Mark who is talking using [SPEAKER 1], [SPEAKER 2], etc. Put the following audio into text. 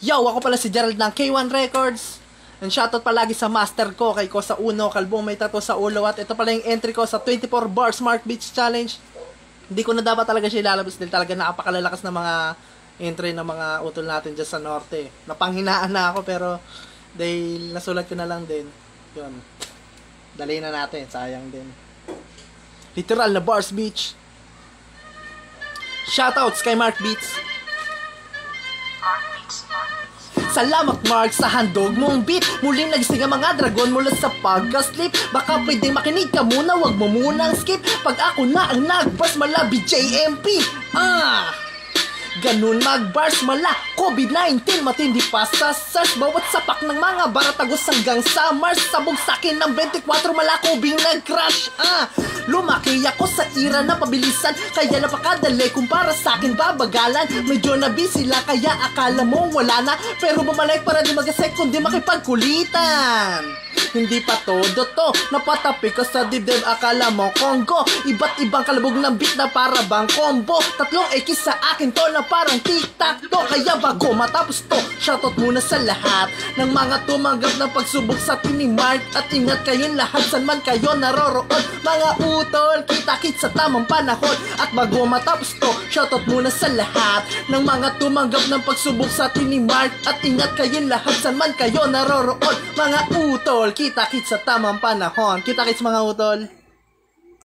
[SPEAKER 1] Yo, ako pala si Gerald ng K1 Records. And shoutout palagi sa master ko, kay Ko sa Uno, kalbong may tato sa ulo. At ito pala yung entry ko sa 24 Bar Smart Beats Challenge. Hindi ko na dapat talaga siya ilalabas dahil talaga napakalalakas na mga entry ng mga utol natin dyan sa norte. Napanghinaan na ako pero dahil nasulat ko na lang din. Yun. Dali na natin, sayang din. Literal na Bars Beach. Shoutouts kay Mark Beats. Salamat Mark sa handog mong beat. Muling nagising ang mga dragon mula sa pagka-sleep. Baka pwedeng makinig ka muna, wag mo munang skip. Pag ako na ang nag-bars mala BJMP. Ganun mag-bars mala COVID-19 matindi pa sa SARS. Bawat sapak ng mga baratagos hanggang sa Mars. Sabog sakin ng 24 mala kubing nag-crash. Lumaki ako sa ira na pabilisan, kaya napakadali kumpara sa akin babagalan. Medyo na busy lang kaya akala mo wala na, pero bumalik para di magasek kundi makipagkulitan. Hindi pa todo to, napatapi ko sa dibdib, akala mo Congo. Iba't ibang kalabog ng beat na para bang combo. Tatlong ekis sa akin to na parang tic-tac to. Kaya bago matapos to, shoutout muna sa lahat ng mga tumanggap ng pagsubok sa Tinimark. At ingat kayong lahat saan man kayo naroroon. Mga utol, kita-kit sa tamang panahon. At bago matapos to, shoutout muna sa lahat ng mga tumanggap ng pagsubok sa Tinimark. At ingat kayong lahat saan man kayo naroroon. Mga utol, kita-kit sa tamang panahon. Kita-kits mga utol.